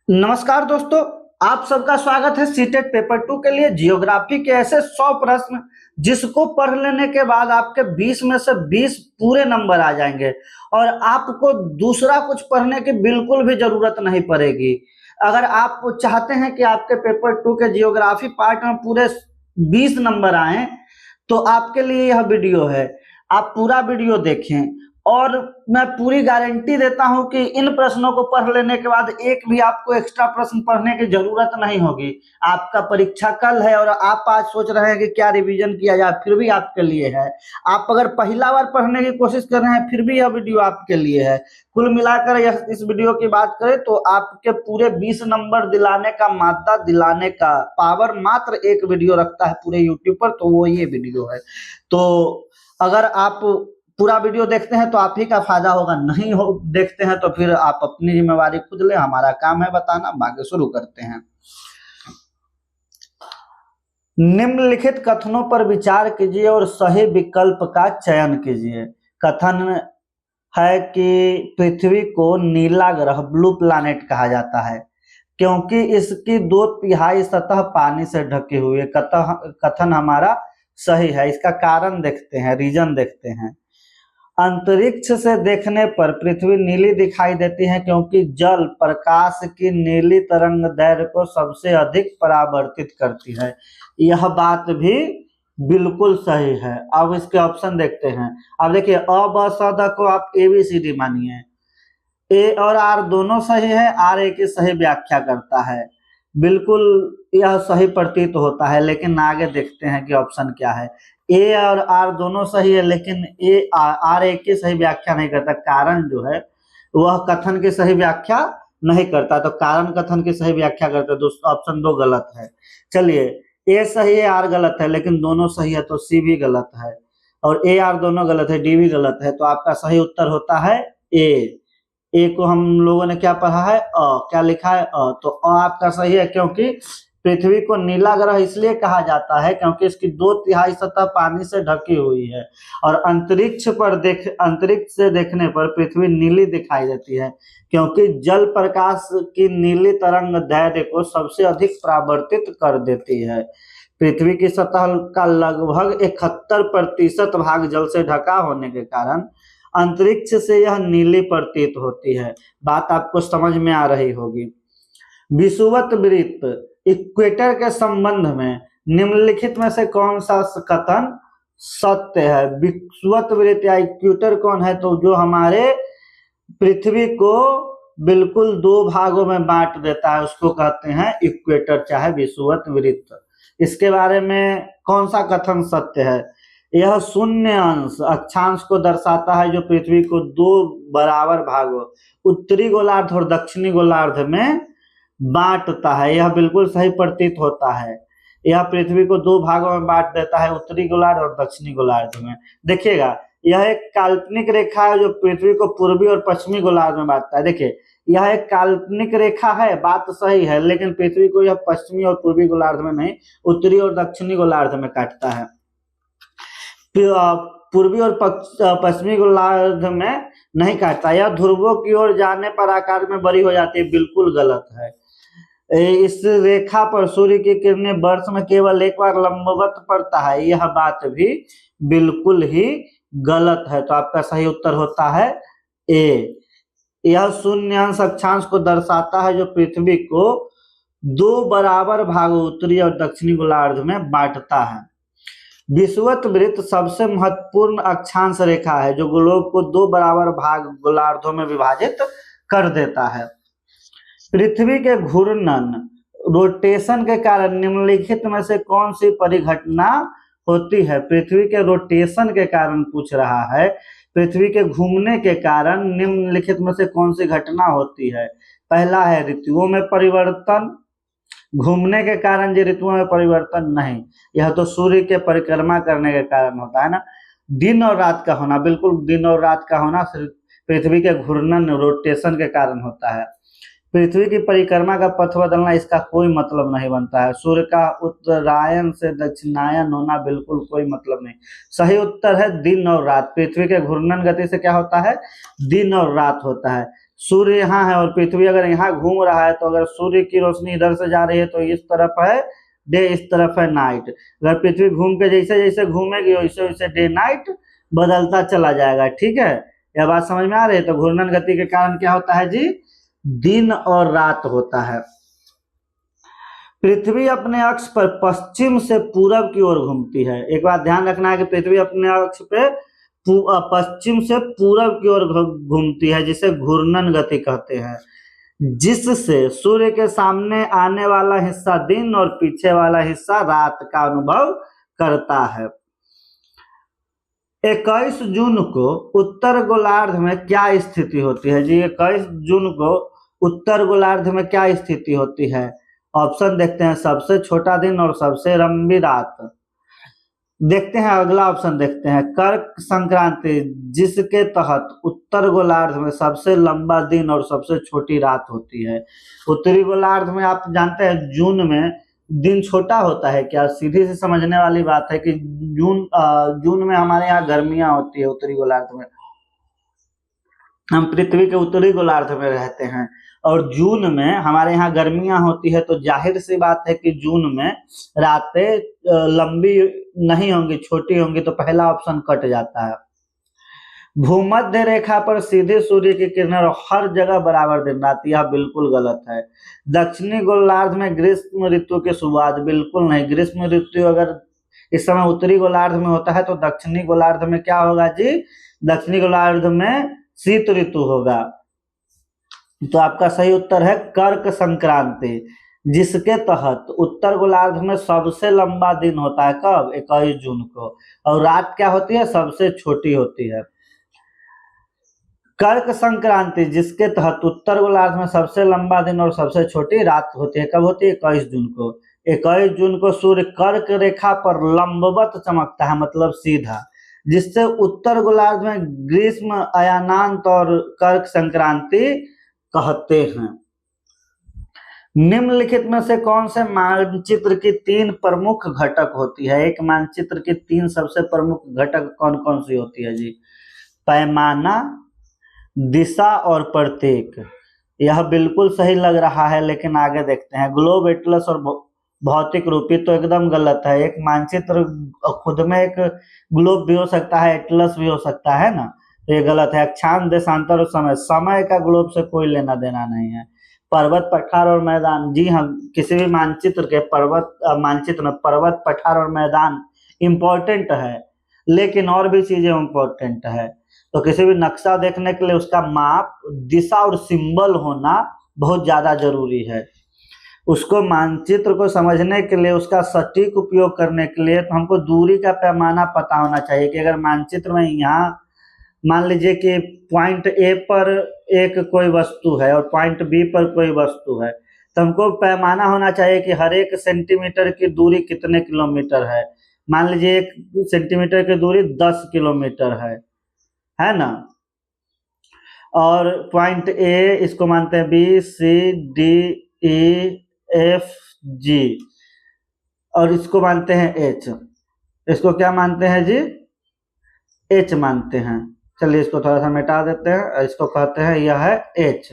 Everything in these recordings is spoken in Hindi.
नमस्कार दोस्तों, आप सबका स्वागत है सीटेट पेपर 2 के लिए। जियोग्राफी के ऐसे 100 प्रश्न जिसको पढ़ लेने के बाद आपके 20 में से 20 पूरे नंबर आ जाएंगे और आपको दूसरा कुछ पढ़ने की बिल्कुल भी जरूरत नहीं पड़ेगी। अगर आप चाहते हैं कि आपके पेपर 2 के जियोग्राफी पार्ट में पूरे 20 नंबर आए तो आपके लिए यह वीडियो है। आप पूरा वीडियो देखें और मैं पूरी गारंटी देता हूं कि इन प्रश्नों को पढ़ लेने के बाद एक भी आपको एक्स्ट्रा प्रश्न पढ़ने की जरूरत नहीं होगी। आपका परीक्षा कल है और आप आज सोच रहे हैं कि क्या रिवीजन किया जाए, फिर भी आपके लिए है। आप अगर पहला बार पढ़ने की कोशिश कर रहे हैं फिर भी यह वीडियो आपके लिए है। कुल मिलाकर इस वीडियो की बात करें तो आपके पूरे 20 नंबर दिलाने का मादा दिलाने का पावर मात्र एक वीडियो रखता है पूरे यूट्यूब पर, तो वो ये वीडियो है। तो अगर आप पूरा वीडियो देखते हैं तो आप ही का फायदा होगा, नहीं हो देखते हैं तो फिर आप अपनी जिम्मेवारी खुद ले, हमारा काम है बताना। आगे शुरू करते हैं। निम्नलिखित कथनों पर विचार कीजिए और सही विकल्प का चयन कीजिए। कथन है कि पृथ्वी को नीला ग्रह ब्लू प्लैनेट कहा जाता है क्योंकि इसकी 2/3 सतह पानी से ढकी हुई है। कथन हमारा सही है। इसका कारण देखते हैं, रीजन देखते हैं। अंतरिक्ष से देखने पर पृथ्वी नीली दिखाई देती है क्योंकि जल प्रकाश की नीली तरंगदैर्घ्य को सबसे अधिक परावर्तित करती है। यह बात भी बिल्कुल सही है। अब इसके ऑप्शन देखते हैं। अब देखिए, अ ब स द को आप ABCD मानिए। ए और आर दोनों सही है, आर ए की सही व्याख्या करता है। बिल्कुल यह सही प्रतीत होता है, लेकिन आगे देखते हैं कि ऑप्शन क्या है। ए और आर दोनों सही है लेकिन आर ए की सही व्याख्या नहीं करता। कारण जो है वह कथन की सही व्याख्या नहीं करता, तो कारण कथन की सही व्याख्या करता है। दोस्तों ऑप्शन 2 गलत है। चलिए, ए सही है, आर गलत है, लेकिन दोनों सही है तो सी भी गलत है और ए आर दोनों गलत है, डी भी गलत है। तो आपका सही उत्तर होता है ए को हम लोगों ने क्या पढ़ा है, क्या लिखा है, तो आपका सही है। क्योंकि पृथ्वी को नीला ग्रह इसलिए कहा जाता है क्योंकि इसकी 2/3 सतह पानी से ढकी हुई है और अंतरिक्ष से देखने पर पृथ्वी नीली दिखाई देती है क्योंकि जल प्रकाश की नीली तरंगदैर्घ्य को सबसे अधिक परावर्तित कर देती है। पृथ्वी की सतह का लगभग 71% भाग जल से ढका होने के कारण अंतरिक्ष से यह नीली प्रतीत होती है। बात आपको समझ में आ रही होगी। विषुवत वृत्त इक्वेटर के संबंध में निम्नलिखित में से कौन सा कथन सत्य है। विषुवत वृत्त या इक्वेटर कौन है, तो जो हमारे पृथ्वी को बिल्कुल 2 भागों में बांट देता है उसको कहते हैं इक्वेटर, चाहे विषुवत वृत्त। इसके बारे में कौन सा कथन सत्य है। यह शून्य अंश अक्षांश को दर्शाता है जो पृथ्वी को 2 बराबर भागों उत्तरी गोलार्ध और दक्षिणी गोलार्ध में बांटता है। यह बिल्कुल सही प्रतीत होता है। यह पृथ्वी को 2 भागों में बांट देता है, उत्तरी गोलार्ध और दक्षिणी गोलार्ध में। देखिएगा, यह एक काल्पनिक रेखा है जो पृथ्वी को पूर्वी और पश्चिमी गोलार्ध में बांटता है। देखिए, यह एक काल्पनिक रेखा है, बात सही है, लेकिन पृथ्वी को यह पश्चिमी और पूर्वी गोलार्ध में नहीं, उत्तरी और दक्षिणी गोलार्ध में काटता है। पूर्वी और पश्चिमी गोलार्ध में नहीं काटता। यह ध्रुवों की ओर जाने पर आकार में बड़ी हो जाती है। बिल्कुल गलत है। इस रेखा पर सूर्य की किरणें वर्ष में केवल एक बार लंबवत पड़ता है। यह बात भी बिल्कुल ही गलत है। तो आपका सही उत्तर होता है ए। यह शून्यांश अक्षांश को दर्शाता है जो पृथ्वी को 2 बराबर भागों उत्तरी और दक्षिणी गोलार्ध में बांटता है। विषुवत वृत्त सबसे महत्वपूर्ण अक्षांश रेखा है जो ग्लोब को 2 बराबर भाग गोलार्धों में विभाजित कर देता है। पृथ्वी के घूर्णन रोटेशन के कारण निम्नलिखित में से कौन सी परिघटना होती है। पृथ्वी के रोटेशन के कारण पूछ रहा है। पृथ्वी के घूमने के कारण निम्नलिखित में से कौन सी घटना होती है। पहला है ऋतुओं में परिवर्तन। घूमने के कारण जो ऋतुओं में परिवर्तन नहीं, यह तो सूर्य के परिक्रमा करने के कारण होता है ना। दिन और रात का होना, बिल्कुल दिन और रात का होना पृथ्वी के घूर्णन रोटेशन के कारण होता है। पृथ्वी की परिक्रमा का पथ बदलना, इसका कोई मतलब नहीं बनता है। सूर्य का उत्तरायण से दक्षिणायन होना, बिल्कुल कोई मतलब नहीं। सही उत्तर है दिन और रात। पृथ्वी के घूर्णन गति से क्या होता है, दिन और रात होता है। सूर्य यहाँ है और पृथ्वी अगर यहाँ घूम रहा है, तो अगर सूर्य की रोशनी इधर से जा रही है तो इस तरफ है डे, इस तरफ है नाइट। अगर पृथ्वी घूम के जैसे जैसे घूमेगी वैसे वैसे डे नाइट बदलता चला जाएगा। ठीक है, यह बात समझ में आ रही है। तो घूर्णन गति के कारण क्या होता है जी, दिन और रात होता है। पृथ्वी अपने अक्ष पर पश्चिम से पूरब की ओर घूमती है। एक बात ध्यान रखना है कि पृथ्वी अपने अक्ष पे पश्चिम से पूरब की ओर घूमती है, जिसे घूर्णन गति कहते हैं, जिससे सूर्य के सामने आने वाला हिस्सा दिन और पीछे वाला हिस्सा रात का अनुभव करता है। 21 जून को उत्तर गोलार्ध में क्या स्थिति होती है जी? 21 जून को उत्तर गोलार्ध में क्या स्थिति होती है? ऑप्शन देखते हैं, सबसे छोटा दिन और सबसे लंबी रात। देखते हैं अगला ऑप्शन, देखते हैं कर्क संक्रांति, जिसके तहत उत्तर गोलार्ध में सबसे लंबा दिन और सबसे छोटी रात होती है। उत्तरी गोलार्ध में आप जानते हैं जून में दिन छोटा होता है क्या? सीधी से समझने वाली बात है कि जून में हमारे यहाँ गर्मियां होती है। उत्तरी गोलार्ध में हम पृथ्वी के उत्तरी गोलार्ध में रहते हैं और जून में हमारे यहाँ गर्मियां होती है, तो जाहिर सी बात है कि जून में रातें लंबी नहीं होंगी, छोटी होंगी, तो पहला ऑप्शन कट जाता है। भूमध्य रेखा पर सीधे सूर्य की किरणें और हर जगह बराबर दिन रात, यह बिल्कुल गलत है। दक्षिणी गोलार्ध में ग्रीष्म ऋतु की शुरुआत, बिल्कुल नहीं। ग्रीष्म ऋतु अगर इस समय उत्तरी गोलार्ध में होता है तो दक्षिणी गोलार्ध में क्या होगा जी? दक्षिणी गोलार्ध में शीत ऋतु होगा। तो आपका सही उत्तर है कर्क संक्रांति, जिसके तहत उत्तर गोलार्ध में सबसे लंबा दिन होता है। कब? 21 जून को। और रात क्या होती है? सबसे छोटी होती है। कर्क संक्रांति, जिसके तहत उत्तर गोलार्ध में सबसे लंबा दिन और सबसे छोटी रात होती है, कब होती है? 21 जून को। 21 जून को सूर्य कर्क रेखा पर लंबवत चमकता है, मतलब सीधा, जिससे उत्तर गोलार्ध में ग्रीष्म अयानांत और कर्क संक्रांति कहते हैं। निम्नलिखित में से कौन से मानचित्र की 3 प्रमुख घटक होती है? एक मानचित्र की 3 सबसे प्रमुख घटक कौन कौन सी होती है जी? पैमाना, दिशा और प्रतीक। यह बिल्कुल सही लग रहा है, लेकिन आगे देखते हैं। ग्लोब, एटलस और भौतिक रूप, तो एकदम गलत है। एक मानचित्र खुद में एक ग्लोब भी हो सकता है, एटलस भी हो सकता है ना, तो ये गलत है। अक्षांश, देशांतर और समय, समय का ग्लोब से कोई लेना देना नहीं है। पर्वत, पठार और मैदान, जी हाँ, किसी भी मानचित्र के मानचित्र में पर्वत, पठार और मैदान इम्पोर्टेंट है, लेकिन और भी चीजें इम्पोर्टेंट है। तो किसी भी नक्शा देखने के लिए उसका माप, दिशा और सिंबल होना बहुत ज्यादा जरूरी है। उसको मानचित्र को समझने के लिए, उसका सटीक उपयोग करने के लिए तो हमको दूरी का पैमाना पता होना चाहिए कि अगर मानचित्र में यहाँ मान लीजिए कि पॉइंट ए पर एक कोई वस्तु है और पॉइंट बी पर कोई वस्तु है, तो हमको पैमाना होना चाहिए कि हर एक सेंटीमीटर की दूरी कितने किलोमीटर है। मान लीजिए 1 सेंटीमीटर की दूरी 10 किलोमीटर है ना। और पॉइंट ए, इसको मानते हैं बी, सी, डी, ई, एफ, जी, और इसको मानते हैं एच। इसको क्या मानते हैं जी? एच मानते हैं। चलिए इसको थोड़ा सा मिटा देते हैं, इसको कहते हैं यह है एच।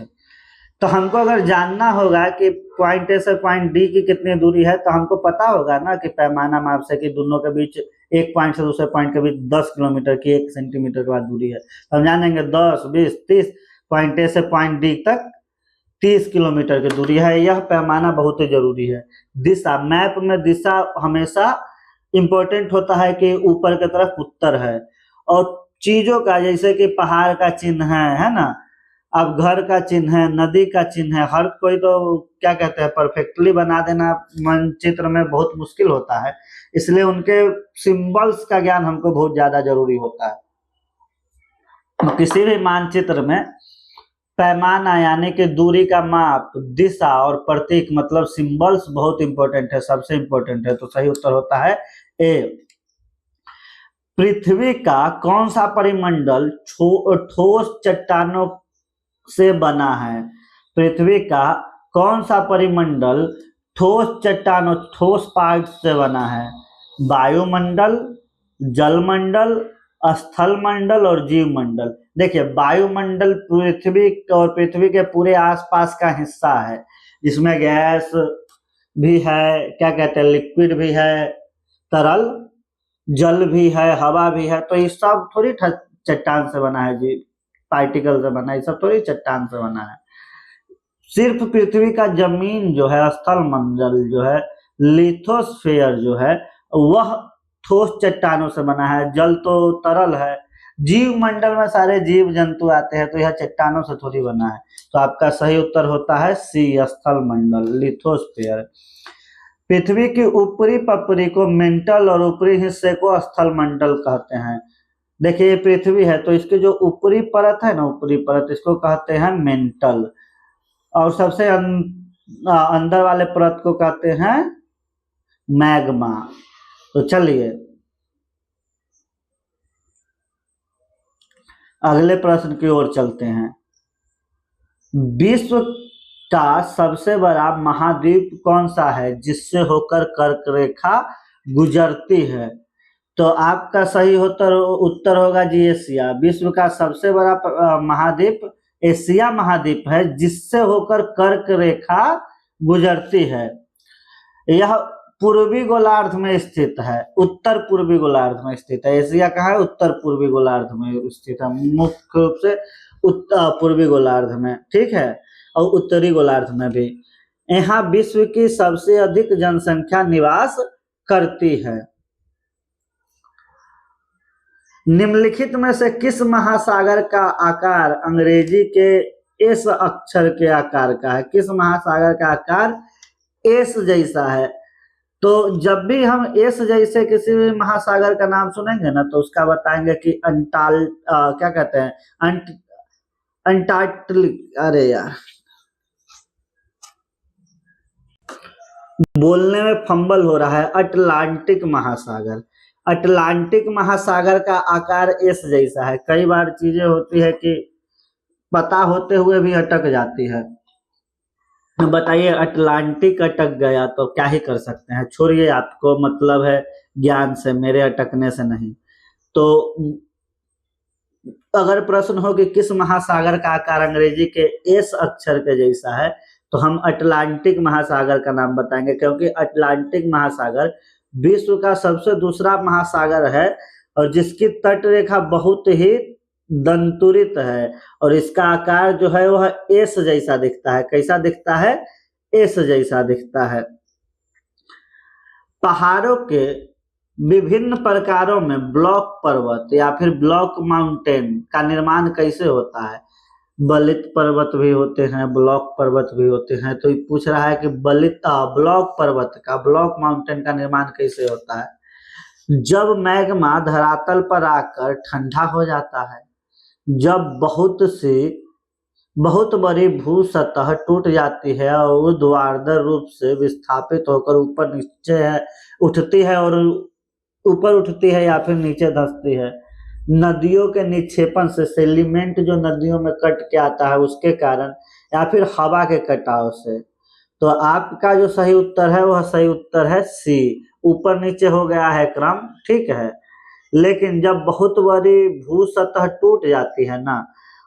तो हमको अगर जानना होगा कि पॉइंट ए से पॉइंट डी की कितनी दूरी है, तो हमको पता होगा ना कि पैमाना माप से कि दोनों के बीच, एक पॉइंट से दूसरे पॉइंट के बीच 10 किलोमीटर की 1 सेंटीमीटर के बाद दूरी है, तो हम जानेंगे 10, 20, 30, पॉइंट ए से पॉइंट डी तक 30 किलोमीटर की दूरी है। यह पैमाना बहुत ही जरूरी है। दिशा, मैप में दिशा हमेशा इंपॉर्टेंट होता है कि ऊपर की तरफ उत्तर है। और चीजों का, जैसे कि पहाड़ का चिन्ह है ना, अब घर का चिन्ह है, नदी का चिन्ह है, हर कोई तो क्या कहते हैं परफेक्टली बना देना मानचित्र में बहुत मुश्किल होता है, इसलिए उनके सिंबल्स का ज्ञान हमको बहुत ज्यादा जरूरी होता है। तो किसी भी मानचित्र में पैमाना यानी कि दूरी का माप, दिशा और प्रतीक मतलब सिंबल्स बहुत इंपॉर्टेंट है, सबसे इंपॉर्टेंट है। तो सही उत्तर होता है ए। पृथ्वी का कौन सा परिमंडल ठोस चट्टानों से बना है? पृथ्वी का कौन सा परिमंडल ठोस चट्टानों, ठोस पार्ट से बना है? वायुमंडल, जलमंडल, स्थल मंडल और जीव मंडल। देखिए वायुमंडल पृथ्वी और पृथ्वी के पूरे आसपास का हिस्सा है, जिसमें गैस भी है, क्या कहते हैं, लिक्विड भी है, तरल जल भी है, हवा भी है। तो ये सब थोड़ी चट्टान से बना है जी, पार्टिकल से बना है, ये सब थोड़ी चट्टान से बना है। सिर्फ पृथ्वी का जमीन जो है, स्थल मंडल जो है, लिथोस्फेयर जो है, वह ठोस चट्टानों से बना है, जल तो तरल है। जीव मंडल में सारे जीव जंतु आते हैं, तो यह चट्टानों से थोड़ी बना है। तो आपका सही उत्तर होता है सी, स्थल मंडल, लिथोस्फेयर। पृथ्वी की ऊपरी पपड़ी को मेंटल और ऊपरी हिस्से को स्थल मंडल कहते हैं। देखिए ये पृथ्वी है, तो इसकी जो ऊपरी परत है ना, ऊपरी परत, इसको कहते हैं मेंटल, और सबसे अंदर वाले परत को कहते हैं मैग्मा। तो चलिए अगले प्रश्न की ओर चलते हैं। विश्व का सबसे बड़ा महाद्वीप कौन सा है जिससे होकर कर्क रेखा गुजरती है? तो आपका सही उत्तर होगा जी एशिया। विश्व का सबसे बड़ा महाद्वीप एशिया महाद्वीप है, जिससे होकर कर्क रेखा गुजरती है। यह पूर्वी गोलार्ध में स्थित है, उत्तर पूर्वी गोलार्ध में स्थित है। एशिया कहाँ है? उत्तर पूर्वी गोलार्ध में स्थित है, मुख्य रूप से उत्तर पूर्वी गोलार्ध में, ठीक है, और उत्तरी गोलार्ध में भी। यहाँ विश्व की सबसे अधिक जनसंख्या निवास करती है। निम्नलिखित में से किस महासागर का आकार अंग्रेजी के एस अक्षर के आकार का है? किस महासागर का आकार एस जैसा है? तो जब भी हम एस जैसे किसी भी महासागर का नाम सुनेंगे ना, तो उसका बताएंगे कि क्या कहते हैं, अंटार्कटिक, अरे यार बोलने में फंबल हो रहा है, अटलांटिक महासागर। अटलांटिक महासागर का आकार एस जैसा है। कई बार चीजें होती है कि पता होते हुए भी अटक जाती है। बताइए अटलांटिक अटक गया तो क्या ही कर सकते हैं, छोड़िए, आपको मतलब है ज्ञान से, मेरे अटकने से नहीं। तो अगर प्रश्न हो कि किस महासागर का आकार अंग्रेजी के एस अक्षर के जैसा है, तो हम अटलांटिक महासागर का नाम बताएंगे, क्योंकि अटलांटिक महासागर विश्व का सबसे दूसरा महासागर है और जिसकी तट रेखा बहुत ही दंतुरित है, और इसका आकार जो है वह एस जैसा दिखता है। कैसा दिखता है? एस जैसा दिखता है। पहाड़ों के विभिन्न प्रकारों में ब्लॉक पर्वत या फिर ब्लॉक माउंटेन का निर्माण कैसे होता है? बलित पर्वत भी होते हैं, ब्लॉक पर्वत भी होते हैं। तो ये पूछ रहा है कि ब्लॉक पर्वत का, ब्लॉक माउंटेन का निर्माण कैसे होता है? जब मैग्मा धरातल पर आकर ठंडा हो जाता है, जब बहुत बड़ी भू सतह टूट जाती है और ऊर्ध्वाधर रूप से विस्थापित होकर ऊपर नीचे उठती है, और ऊपर उठती है या फिर नीचे धंसती है। नदियों के निक्षेपण से, सेडिमेंट जो नदियों में कट के आता है उसके कारण, या फिर हवा के कटाव से। तो आपका जो सही उत्तर है वह सही उत्तर है सी, ऊपर नीचे हो गया है क्रम, ठीक है। लेकिन जब बहुत बड़ी भू सतह टूट जाती है ना,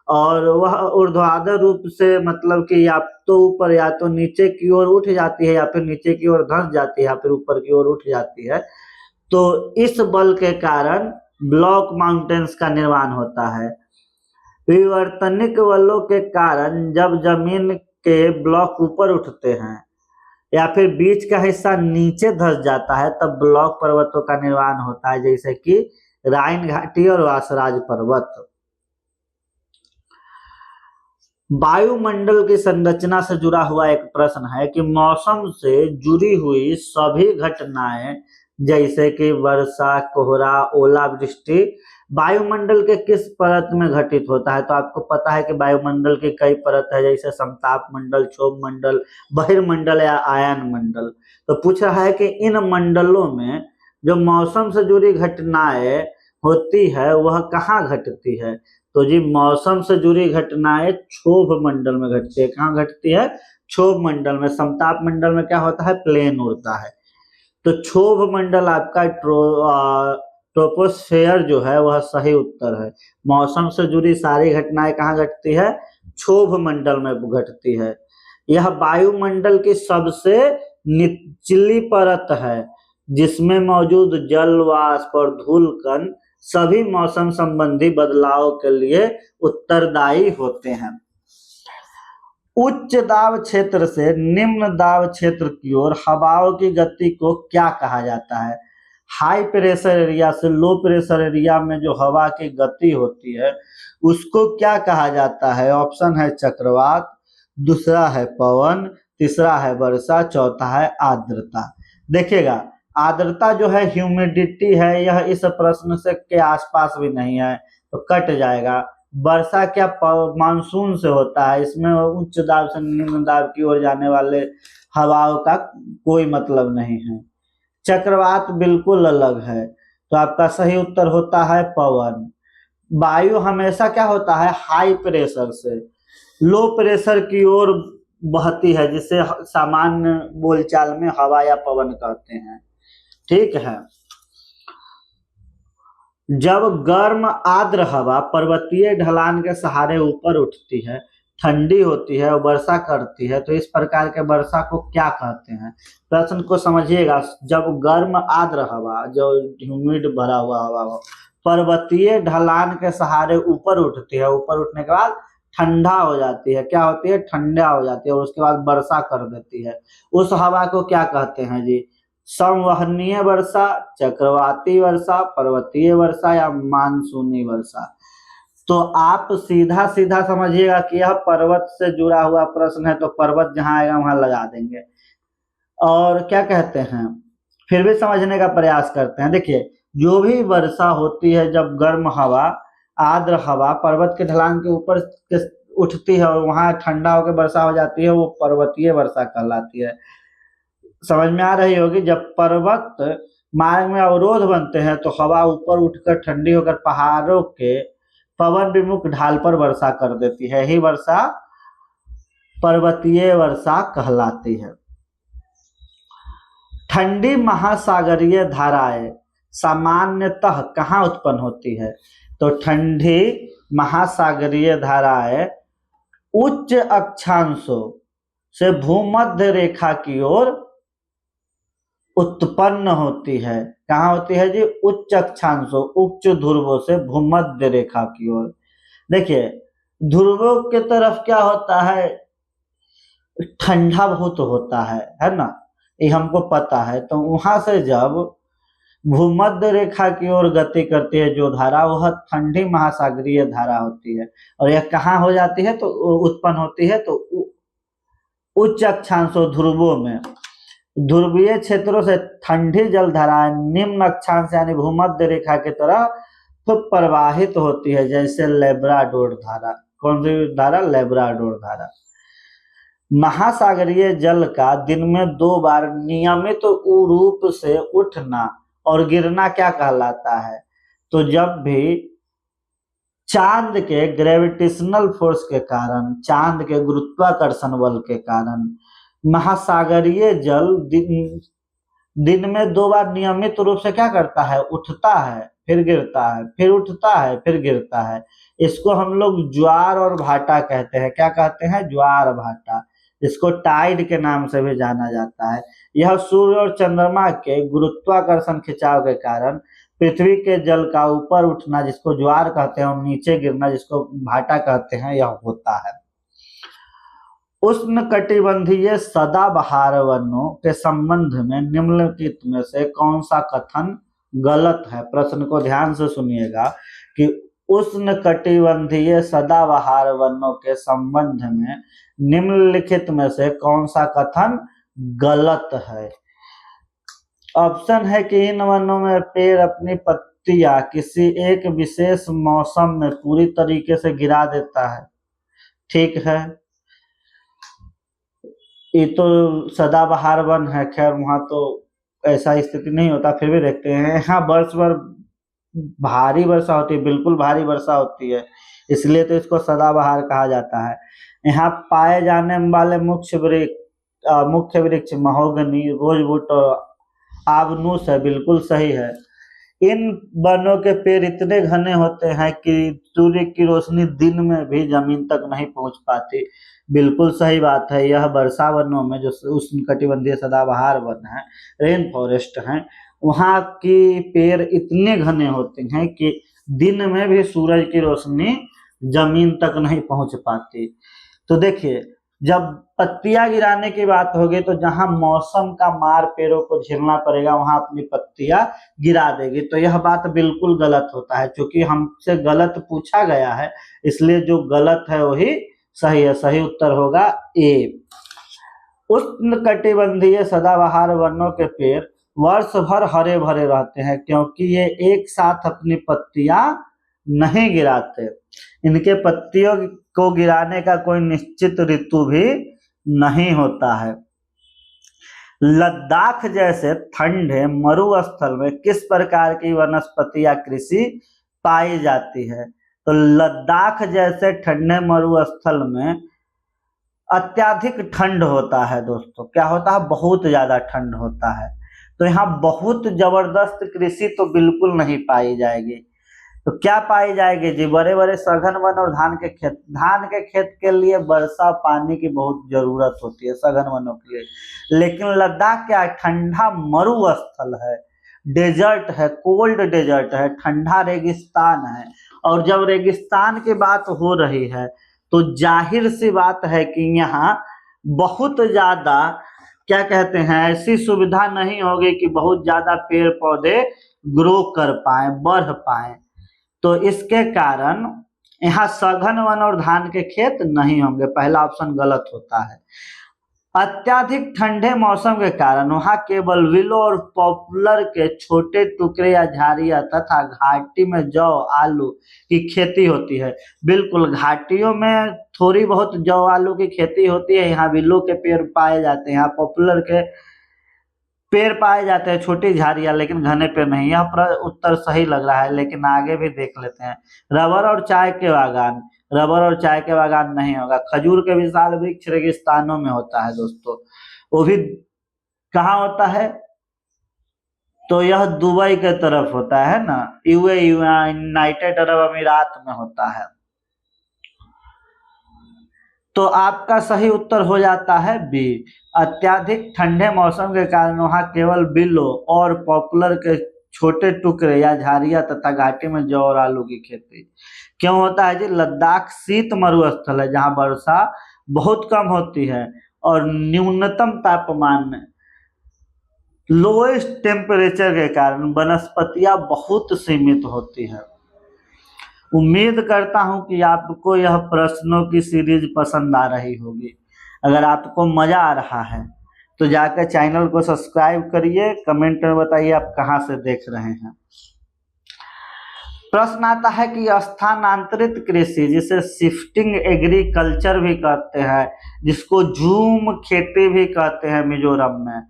और वह ऊर्ध्वाधर रूप से, मतलब कि या तो ऊपर या तो नीचे की ओर उठ जाती है, या फिर नीचे की ओर धंस जाती है, या फिर ऊपर की ओर उठ जाती है, तो इस बल के कारण ब्लॉक माउंटेन्स का निर्माण होता है। विवर्तनिक बलों के कारण जब जमीन के ब्लॉक ऊपर उठते हैं या फिर बीच का हिस्सा नीचे धंस जाता है, तब ब्लॉक पर्वतों का निर्माण होता है, जैसे कि राइन घाटी और वासराज पर्वत। वायुमंडल की संरचना से जुड़ा हुआ एक प्रश्न है कि मौसम से जुड़ी हुई सभी घटनाएं जैसे कि वर्षा, कोहरा, ओलावृष्टि वायुमंडल के किस परत में घटित होता है? तो आपको पता है कि वायुमंडल की कई परत है, जैसे समताप मंडल, क्षोभ मंडल, बहिर्मंडल या आयन मंडल। तो पूछ रहा है कि इन मंडलों में जो मौसम से जुड़ी घटनाएं होती है वह कहाँ घटती है? तो जी मौसम से जुड़ी घटनाएं क्षोभ मंडल में घटती है। कहाँ घटती है? क्षोभ मंडल में। समताप मंडल में क्या होता है? प्लेन उड़ता है। तो क्षोभ मंडल आपका ट्रोपोस्फेयर जो है वह सही उत्तर है। मौसम से जुड़ी सारी घटनाएं कहाँ घटती है? क्षोभ मंडल में घटती है। यह वायुमंडल की सबसे निचली परत है जिसमें मौजूद जल, वाष्प और धूल कण सभी मौसम संबंधी बदलावों के लिए उत्तरदायी होते हैं। उच्च दाब क्षेत्र से निम्न दाब क्षेत्र की ओर हवाओं की गति को क्या कहा जाता है? हाई प्रेशर एरिया से लो प्रेशर एरिया में जो हवा की गति होती है उसको क्या कहा जाता है? ऑप्शन है चक्रवात, दूसरा है पवन, तीसरा है वर्षा, चौथा है आर्द्रता। देखिएगा, आर्द्रता जो है ह्यूमिडिटी है, यह इस प्रश्न से के आसपास भी नहीं है तो कट जाएगा। वर्षा क्या मानसून से होता है, इसमें उच्च दाब से निम्न दाब की ओर जाने वाले हवाओं का कोई मतलब नहीं है। चक्रवात बिल्कुल अलग है, तो आपका सही उत्तर होता है पवन। वायु हमेशा क्या होता है? हाई प्रेशर से लो प्रेशर की ओर बहती है, जिसे सामान्य बोलचाल में हवा या पवन कहते हैं। ठीक है। जब गर्म आर्द्र हवा पर्वतीय ढलान के सहारे ऊपर उठती है, ठंडी होती है और वर्षा करती है, तो इस प्रकार के वर्षा को क्या कहते हैं? प्रश्न को समझिएगा। जब गर्म आर्द्र हवा, जो ह्यूमिड भरा हुआ हवा हो, पर्वतीय ढलान के सहारे ऊपर उठती है, ऊपर उठने के बाद ठंडा हो जाती है, क्या होती है? ठंडा हो जाती है और उसके बाद वर्षा कर देती है, उस हवा को क्या कहते हैं जी? संवहनीय वर्षा, चक्रवाती वर्षा, पर्वतीय वर्षा या मानसूनी वर्षा? तो आप सीधा सीधा समझिएगा कि यह पर्वत से जुड़ा हुआ प्रश्न है, तो पर्वत जहां आएगा वहां लगा देंगे। और क्या कहते हैं, फिर भी समझने का प्रयास करते हैं। देखिए, जो भी वर्षा होती है, जब गर्म हवा, आर्द्र हवा पर्वत के ढलान के ऊपर उठती है और वहां ठंडा होकर वर्षा हो जाती है, वो पर्वतीय वर्षा कहलाती है। समझ में आ रही होगी। जब पर्वत मार्ग में अवरोध बनते हैं तो हवा ऊपर उठकर ठंडी होकर पहाड़ों के पवन विमुख ढाल पर वर्षा कर देती है, ही वर्षा पर्वतीय वर्षा कहलाती है। ठंडी महासागरीय धाराएं सामान्यतः कहाँ उत्पन्न होती है? तो ठंडी महासागरीय धाराएं उच्च अक्षांशों से भूमध्य रेखा की ओर उत्पन्न होती है। कहाँ होती है जी? उच्च अक्षांशों, उच्च ध्रुवों से भूमध्य रेखा की ओर। देखिए, ध्रुवों की तरफ क्या होता है? ठंडा बहुत होता है ना, ये हमको पता है। तो वहां से जब भूमध्य रेखा की ओर गति करती है जो धारा, वह ठंडी महासागरीय धारा होती है। और यह कहाँ हो जाती है? तो उत्पन्न होती है तो उच्च अक्षांशों, ध्रुवों में। ध्रुवीय क्षेत्रों से ठंडी जल धाराएं निम्न अक्षांश यानी भूमध्य रेखा की तरफ तो प्रवाहित होती है, जैसे लेब्राडोर धारा। कौन सी धारा? लेब्राडोर धारा। महासागरीय जल का दिन में 2 बार नियमित रूप से उठना और गिरना क्या कहलाता है? तो जब भी चांद के ग्रेविटेशनल फोर्स के कारण, चांद के गुरुत्वाकर्षण बल के कारण महासागरीय जल दिन में 2 बार नियमित रूप से क्या करता है? उठता है, फिर गिरता है, फिर उठता है, फिर गिरता है। इसको हम लोग ज्वार और भाटा कहते हैं। क्या कहते हैं? ज्वार भाटा। इसको टाइड के नाम से भी जाना जाता है। यह सूर्य और चंद्रमा के गुरुत्वाकर्षण खिंचाव के कारण पृथ्वी के जल का ऊपर उठना, जिसको ज्वार कहते हैं, और नीचे गिरना, जिसको भाटा कहते हैं, यह होता है। उष्णकटिबंधीय सदाबहार वनों के संबंध में निम्नलिखित में से कौन सा कथन गलत है? प्रश्न को ध्यान से सुनिएगा कि उष्णकटिबंधीय सदाबहार वनों के संबंध में निम्नलिखित में से कौन सा कथन गलत है? ऑप्शन है कि इन वनों में पेड़ अपनी पत्तियां किसी एक विशेष मौसम में पूरी तरीके से गिरा देता है। ठीक है, ये तो सदाबहार वन है, खैर वहां तो ऐसा स्थिति नहीं होता, फिर भी देखते हैं। यहाँ वर्ष भर भारी वर्षा होती है, बिल्कुल भारी वर्षा होती है, इसलिए तो इसको सदाबहार कहा जाता है। यहाँ पाए जाने वाले मुख्य वृक्ष महोगनी, रोजवुड और आबनूस है, बिल्कुल सही है। इन वनों के पेड़ इतने घने होते हैं कि सूर्य की रोशनी दिन में भी जमीन तक नहीं पहुंच पाती। बिल्कुल सही बात है। यह वर्षा वनों में जो उष्णकटिबंधीय सदाबहार वन है, रेन फॉरेस्ट है, वहाँ की पेड़ इतने घने होते हैं कि दिन में भी सूरज की रोशनी जमीन तक नहीं पहुंच पाती। तो देखिए, जब पत्तियां गिराने की बात होगी तो जहां मौसम का मार पेड़ों को झेलना पड़ेगा वहां अपनी पत्तियां गिरा देगी। तो यह बात बिल्कुल गलत होता है, क्योंकि हमसे गलत पूछा गया है, इसलिए जो गलत है वही सही है। सही उत्तर होगा ए। उष्णकटिबंधीय सदाबहार वनों के पेड़ वर्ष भर हरे भरे रहते हैं, क्योंकि ये एक साथ अपनी पत्तियां नहीं गिराते। इनके पत्तियों को गिराने का कोई निश्चित ऋतु भी नहीं होता है। लद्दाख जैसे ठंडे मरुस्थल में किस प्रकार की वनस्पति या कृषि पाई जाती है? तो लद्दाख जैसे ठंडे मरुस्थल में अत्याधिक ठंड होता है दोस्तों। क्या होता है? बहुत ज्यादा ठंड होता है। तो यहाँ बहुत जबरदस्त कृषि तो बिल्कुल नहीं पाई जाएगी। तो क्या पाई जाएगी जी? बड़े बड़े सघन वन और धान के खेत। धान के खेत के लिए वर्षा पानी की बहुत जरूरत होती है सघन वनों के लिए। लेकिन लद्दाख क्या है? ठंडा मरुस्थल है, डेजर्ट है, कोल्ड डेजर्ट है, ठंडा रेगिस्तान है। और जब रेगिस्तान की बात हो रही है तो जाहिर सी बात है कि यहाँ बहुत ज्यादा क्या कहते हैं, ऐसी सुविधा नहीं होगी कि बहुत ज्यादा पेड़ पौधे ग्रो कर पाए, बढ़ पाए। तो इसके कारण यहाँ सघन वन और धान के खेत नहीं होंगे। पहला ऑप्शन गलत होता है। अत्याधिक ठंडे मौसम के कारण वहां केवल विलो और पॉपुलर के छोटे टुकड़े या झाड़ियां तथा घाटी में जौ आलू की खेती होती है। बिल्कुल, घाटियों में थोड़ी बहुत जौ आलू की खेती होती है। यहाँ विलो के पेड़ पाए जाते हैं, यहाँ पॉपुलर के पेड़ पाए जाते हैं, छोटी झाड़ियां, लेकिन घने पेड़ नहीं। यह उत्तर सही लग रहा है, लेकिन आगे भी देख लेते हैं। रबर और चाय के बागान। रबर और चाय के बागान नहीं होगा। खजूर के विशाल वृक्ष रेगिस्तानों में होता है दोस्तों। वो भी कहाँ होता है? तो यह दुबई के तरफ होता है ना, यूनाइटेड अरब अमीरात में होता है। तो आपका सही उत्तर हो जाता है बी। अत्याधिक ठंडे मौसम के कारण वहां केवल बिलो और पॉपुलर के छोटे टुकड़े या झाड़ियां तथा घाटी में जौ और आलू की खेती क्यों होता है जी? लद्दाख शीत मरुस्थल है जहां वर्षा बहुत कम होती है और न्यूनतम तापमान में लोएस्ट टेम्परेचर के कारण वनस्पतियां बहुत सीमित होती है। उम्मीद करता हूं कि आपको यह प्रश्नों की सीरीज पसंद आ रही होगी। अगर आपको मजा आ रहा है तो जाकर चैनल को सब्सक्राइब करिए। कमेंट में बताइए आप कहां से देख रहे हैं। प्रश्न आता है कि स्थानांतरित कृषि, जिसे शिफ्टिंग एग्रीकल्चर भी कहते हैं, जिसको झूम खेती भी कहते हैं मिजोरम में,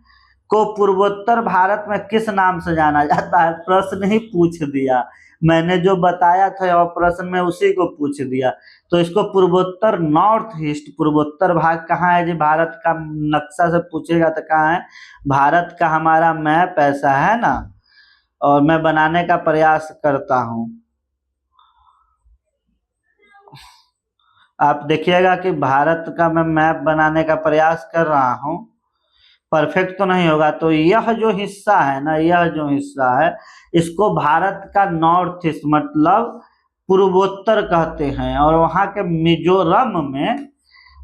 को पूर्वोत्तर भारत में किस नाम से जाना जाता है? प्रश्न ही पूछ दिया। मैंने जो बताया था और प्रश्न में उसी को पूछ दिया। तो इसको पूर्वोत्तर, नॉर्थ ईस्ट, पूर्वोत्तर भाग कहाँ है जी? भारत का नक्शा से पूछेगा तो कहाँ है? भारत का हमारा मैप ऐसा है ना, और मैं बनाने का प्रयास करता हूं। आप देखिएगा कि भारत का मैं मैप बनाने का प्रयास कर रहा हूं। परफेक्ट तो नहीं होगा। तो यह जो हिस्सा है ना, यह जो हिस्सा है, इसको भारत का नॉर्थ ईस्ट मतलब पूर्वोत्तर कहते हैं। और वहां के मिजोरम में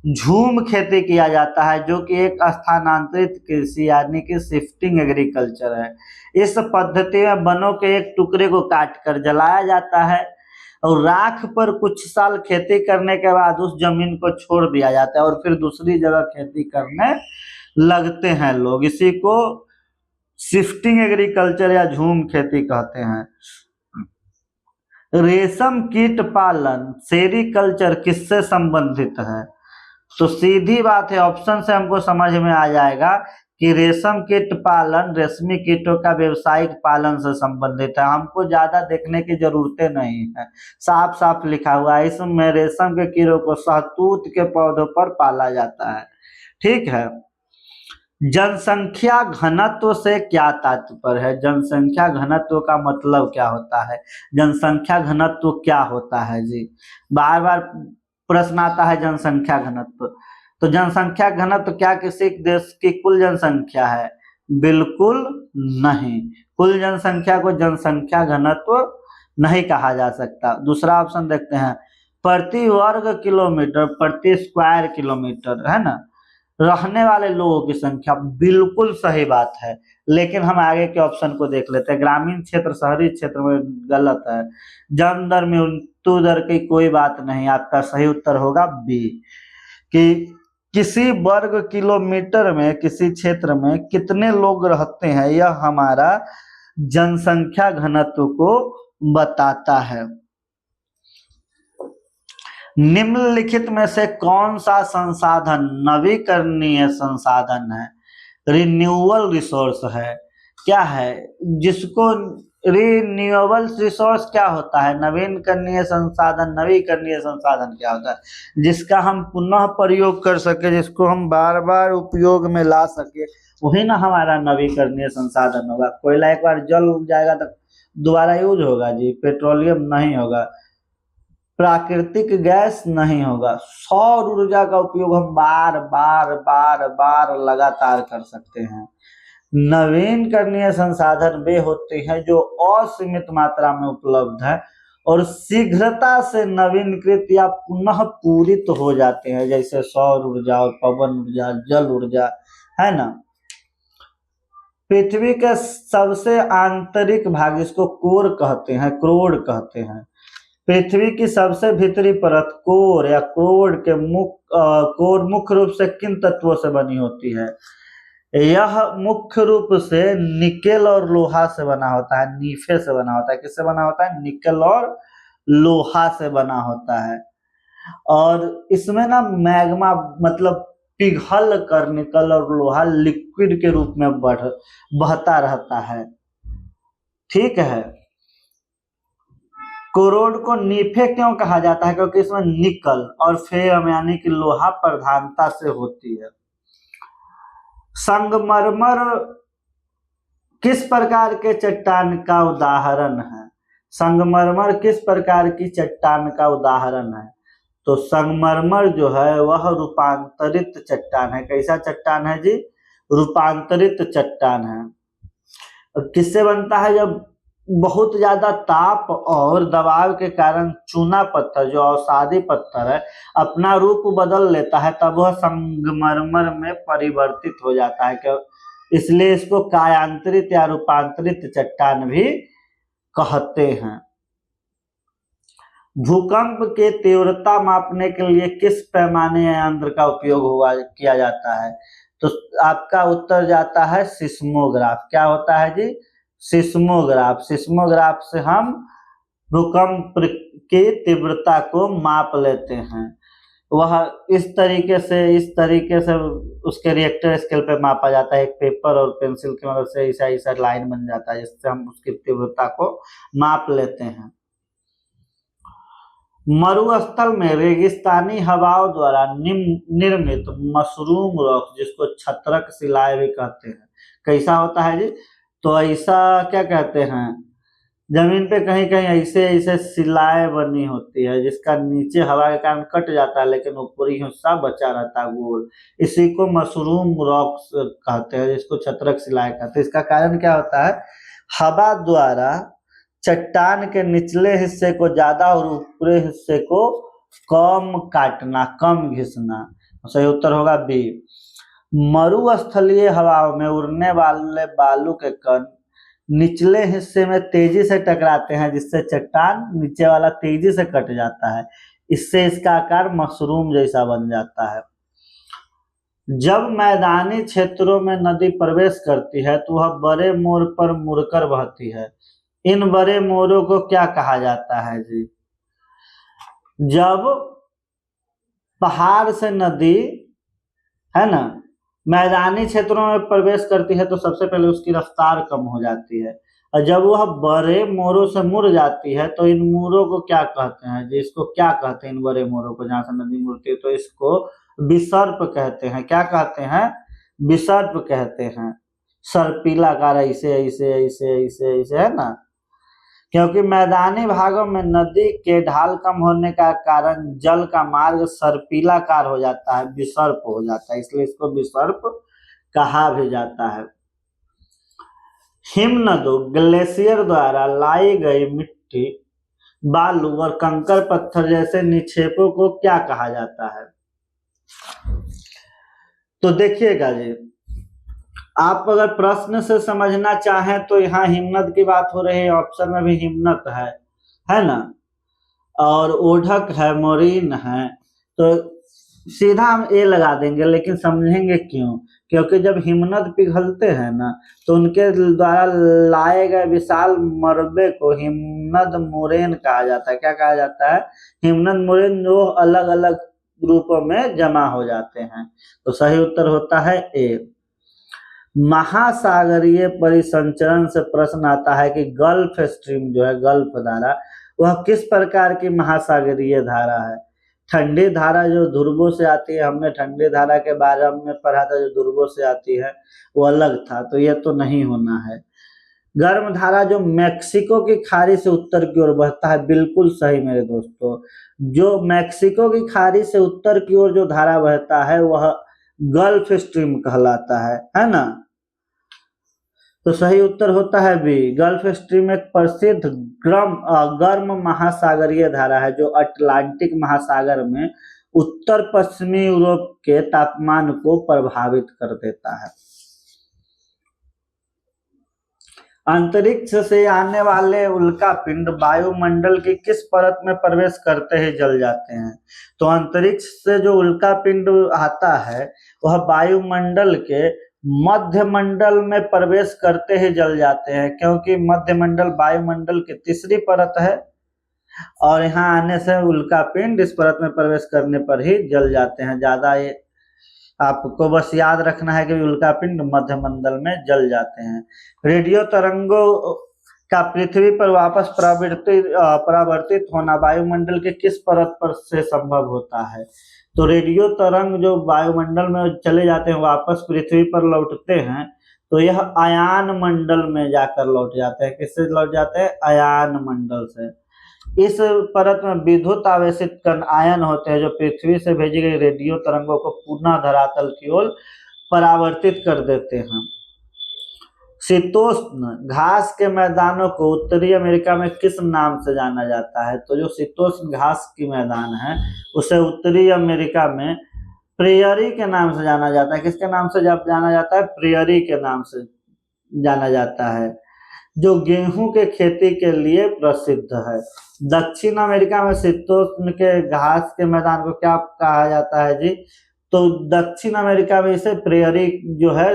झूम खेती किया जाता है, जो कि एक स्थानांतरित कृषि यानी कि शिफ्टिंग एग्रीकल्चर है। इस पद्धति में वनों के एक टुकड़े को काट कर जलाया जाता है और राख पर कुछ साल खेती करने के बाद उस जमीन को छोड़ दिया जाता है और फिर दूसरी जगह खेती करने लगते हैं लोग। इसी को शिफ्टिंग एग्रीकल्चर या झूम खेती कहते हैं। रेशम कीट पालन, सेरीकल्चर, किससे संबंधित है? तो सीधी बात है, ऑप्शन से हमको समझ में आ जाएगा कि रेशम कीट पालन रेशमी कीटों का व्यवसायिक पालन से संबंधित है। हमको ज्यादा देखने की जरूरतें नहीं है, साफ साफ लिखा हुआ है। इसमें रेशम के कीड़ों को शहतूत के पौधों पर पाला जाता है। ठीक है। जनसंख्या घनत्व से क्या तात्पर्य है? जनसंख्या घनत्व का मतलब क्या होता है? जनसंख्या घनत्व क्या होता है जी? बार बार प्रश्न आता है जनसंख्या घनत्व। तो जनसंख्या घनत्व क्या किसी देश की कुल जनसंख्या है? बिल्कुल नहीं। कुल जनसंख्या को जनसंख्या घनत्व नहीं कहा जा सकता। दूसरा ऑप्शन देखते हैं, प्रति वर्ग किलोमीटर, प्रति स्क्वायर किलोमीटर, है ना, रहने वाले लोगों की संख्या। बिल्कुल सही बात है, लेकिन हम आगे के ऑप्शन को देख लेते हैं। ग्रामीण क्षेत्र, शहरी क्षेत्र में गलत है। जन्म दर, मृत्यु दर की कोई बात नहीं। आपका सही उत्तर होगा बी, कि किसी वर्ग किलोमीटर में किसी क्षेत्र में कितने लोग रहते हैं, यह हमारा जनसंख्या घनत्व को बताता है। निम्नलिखित में से कौन सा संसाधन नवीकरणीय संसाधन है? रिन्यूएबल रिसोर्स है। क्या है जिसको रिन्यूएबल रिसोर्स क्या होता है? नवीकरणीय संसाधन। नवीकरणीय संसाधन क्या होता है? जिसका हम पुनः प्रयोग कर सके, जिसको हम बार बार उपयोग में ला सके, वही ना हमारा नवीकरणीय संसाधन होगा। कोयला एक बार जल जाएगा तो दोबारा यूज होगा जी? पेट्रोलियम नहीं होगा, प्राकृतिक गैस नहीं होगा। सौर ऊर्जा का उपयोग हम बार बार बार बार लगातार कर सकते हैं। नवीकरणीय संसाधन वे होते हैं जो असीमित मात्रा में उपलब्ध है और शीघ्रता से नवीनीकृत या पुनः पूरित हो जाते हैं, जैसे सौर ऊर्जा और पवन ऊर्जा, जल ऊर्जा, है ना। पृथ्वी के सबसे आंतरिक भाग, इसको कोर कहते हैं, क्रोड कहते हैं। पृथ्वी की सबसे भीतरी परत कोर या क्रोड के कोर मुख्य रूप से किन तत्वों से बनी होती है? यह मुख्य रूप से निकेल और लोहा से बना होता है। नीफे से बना होता है। किससे बना होता है? निकेल और लोहा से बना होता है। और इसमें ना मैग्मा, मतलब पिघल कर निकल और लोहा लिक्विड के रूप में बहता रहता है। ठीक है। कोरोड को नीफे क्यों कहा जाता है? क्योंकि इसमें निकल और फेम यानी कि लोहा प्रधानता से होती है। संगमरमर किस प्रकार के चट्टान का उदाहरण है? संगमरमर किस प्रकार की चट्टान का उदाहरण है? तो संगमरमर जो है वह रूपांतरित चट्टान है। कैसा चट्टान है जी? रूपांतरित चट्टान है। किससे बनता है? जब बहुत ज्यादा ताप और दबाव के कारण चूना पत्थर, जो अवसादी पत्थर है, अपना रूप बदल लेता है, तब वह संगमरमर में परिवर्तित हो जाता है। इसलिए इसको कायांतरित या रूपांतरित चट्टान भी कहते हैं। भूकंप के तीव्रता मापने के लिए किस पैमाने यंत्र का उपयोग किया जाता है? तो आपका उत्तर जाता है सिस्मोग्राफ। क्या होता है जी? सिस्मोग्राफ। सिस्मोग्राफ से हम भूकंप की तीव्रता को माप लेते हैं। वह इस तरीके से उसके रिएक्टर स्केल पे मापा जाता है। एक पेपर और पेंसिल की मदद से ऐसा ऐसा लाइन बन जाता है, जिससे हम उसकी तीव्रता को माप लेते हैं। मरुस्थल में रेगिस्तानी हवाओं द्वारा निर्मित मशरूम रॉक, जिसको छत्रक शिलाएं भी कहते हैं, कैसा होता है जी? तो ऐसा क्या कहते हैं, जमीन पे कहीं कहीं ऐसे ऐसे शिलाएं बनी होती है, जिसका नीचे हवा के कारण कट जाता है, लेकिन ऊपरी हिस्सा बचा रहता है गोल। इसी को मशरूम रॉक्स कहते हैं, जिसको छत्रक शिलाएं कहते हैं। इसका कारण क्या होता है? हवा द्वारा चट्टान के निचले हिस्से को ज्यादा और ऊपरी हिस्से को कम काटना, कम घिसना। सही उत्तर होगा बी। मरुस्थलीय हवाओं में उड़ने वाले बालू के कण निचले हिस्से में तेजी से टकराते हैं, जिससे चट्टान नीचे वाला तेजी से कट जाता है। इससे इसका आकार मशरूम जैसा बन जाता है। जब मैदानी क्षेत्रों में नदी प्रवेश करती है तो वह बड़े मोड़ पर मुड़कर बहती है। इन बड़े मोरों को क्या कहा जाता है जी? जब पहाड़ से नदी, है ना, मैदानी क्षेत्रों में प्रवेश करती है तो सबसे पहले उसकी रफ्तार कम हो जाती है, और जब वह बड़े मोरों से मुड़ जाती है तो इन मोरों को क्या कहते हैं जी? इसको क्या कहते हैं इन बड़े मोरों को, जहां से नदी मुड़ती है? तो इसको विसर्प कहते हैं। क्या कहते हैं? विसर्प कहते हैं। सर्पिलाकार, ऐसे ऐसे ऐसे ऐसे ऐसे, है ना। क्योंकि मैदानी भागों में नदी के ढाल कम होने का कारण जल का मार्ग सर्पिलाकार हो जाता है, विसर्प हो जाता है, इसलिए इसको विसर्प कहा भी जाता है। हिमनदों ग्लेशियर द्वारा लाई गई मिट्टी, बालू और कंकड़ पत्थर जैसे निक्षेपों को क्या कहा जाता है? तो देखिएगा जी, आप अगर प्रश्न से समझना चाहें तो यहाँ हिमनद की बात हो रही है, ऑप्शन में भी हिमनद है ना, और ओढ़क है, मोरीन है, तो सीधा हम ए लगा देंगे, लेकिन समझेंगे क्यों? क्योंकि जब हिमनद पिघलते हैं ना, तो उनके द्वारा लाए गए विशाल मलबे को हिमनद मोरेन कहा जाता है। क्या कहा जाता है? हिमनद मोरेन, जो अलग अलग रूपों में जमा हो जाते हैं। तो सही उत्तर होता है ए। महासागरीय परिसंचरण से प्रश्न आता है कि गल्फ स्ट्रीम जो है, गल्फ धारा, वह किस प्रकार की महासागरीय धारा है? ठंडी धारा जो ध्रुवों से आती है, हमने ठंडी धारा के बारे में पढ़ा था, जो ध्रुवों से आती है वो अलग था, तो यह तो नहीं होना है। गर्म धारा जो मैक्सिको की खाड़ी से उत्तर की ओर बहता है, बिल्कुल सही मेरे दोस्तों। जो मैक्सिको की खाड़ी से उत्तर की ओर जो धारा बहता है वह गल्फ स्ट्रीम कहलाता है ना। तो सही उत्तर होता है बी। गल्फ स्ट्रीम एक प्रसिद्ध गर्म महासागरीय धारा है जो अटलांटिक महासागर में उत्तर पश्चिमी यूरोप के तापमान को प्रभावित कर देता है। अंतरिक्ष से आने वाले उल्कापिंड वायुमंडल की किस परत में प्रवेश करते ही जल जाते हैं? तो अंतरिक्ष से जो उल्कापिंड आता है वह वायुमंडल के मध्यमंडल में प्रवेश करते ही जल जाते हैं, क्योंकि मध्यमंडल वायुमंडल की तीसरी परत है, और यहाँ आने से उल्कापिंड इस परत में प्रवेश करने पर ही जल जाते हैं। ज्यादा ये आपको बस याद रखना है कि उल्कापिंड मध्यमंडल में जल जाते हैं। रेडियो तरंगों का पृथ्वी पर वापस परावर्तित होना वायुमंडल के किस परत पर से संभव होता है? तो रेडियो तरंग जो वायुमंडल में चले जाते हैं, वापस पृथ्वी पर लौटते हैं, तो यह आयान मंडल में जाकर लौट जाते हैं। किससे लौट जाते हैं? आयान मंडल से। इस परत में विद्युत आवेशित कण आयन होते हैं जो पृथ्वी से भेजी गई रेडियो तरंगों को पुनः धरातल की ओर परावर्तित कर देते हैं। शीतोष्ण घास के मैदानों को उत्तरी अमेरिका में किस नाम से जाना जाता है? तो जो शीतोष्ण घास की मैदान है उसे उत्तरी अमेरिका में प्रेयरी के नाम से जाना जाता है। किसके नाम से जाना जाता है? प्रेयरी के नाम से जाना जाता है, जो गेहूं के खेती के लिए प्रसिद्ध है। दक्षिण अमेरिका में शीतोष्ण के घास के मैदान को क्या कहा जाता है जी? तो दक्षिण अमेरिका में इसे प्रेयरी जो है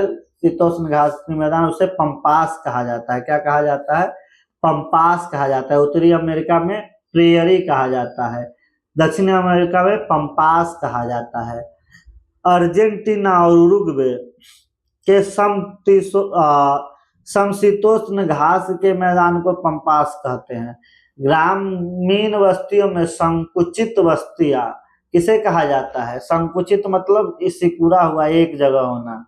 शीतोष्ण घास के मैदान, उसे पंपास कहा जाता है। क्या कहा जाता है? पंपास कहा जाता है। उत्तरी अमेरिका में प्रेयरी कहा जाता है, दक्षिण अमेरिका में पंपास कहा जाता है। अर्जेंटीना और उरुग्वे के समशीतोष्ण घास के मैदान को पंपास कहते हैं। ग्रामीण बस्तियों में संकुचित बस्तियां किसे कहा जाता है? संकुचित मतलब सिकुड़ा हुआ एक जगह होना,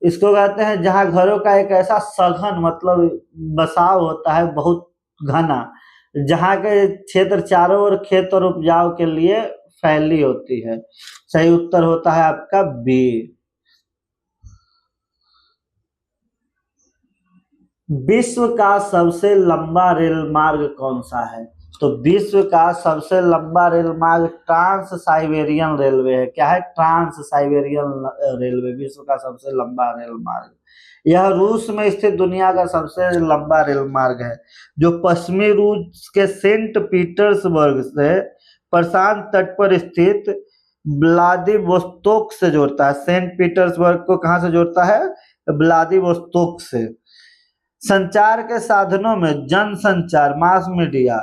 इसको कहते हैं जहां घरों का एक ऐसा सघन मतलब बसाव होता है, बहुत घना, जहां के क्षेत्र चारों ओर खेत और उपजाऊ के लिए फैली होती है। सही उत्तर होता है आपका बी। विश्व का सबसे लंबा रेल मार्ग कौन सा है? तो विश्व का सबसे लंबा रेल मार्ग ट्रांस साइबेरियन रेलवे है। क्या है? ट्रांस साइबेरियन रेलवे विश्व का सबसे लंबा रेल मार्ग। यह रूस में स्थित दुनिया का सबसे लंबा रेल मार्ग है, जो पश्चिमी रूस के सेंट पीटर्सबर्ग से प्रशांत तट पर स्थित व्लादिवोस्तोक से जोड़ता है। सेंट पीटर्सबर्ग को कहां से जोड़ता है? व्लादिवोस्तोक से। संचार के साधनों में जनसंचार मास मीडिया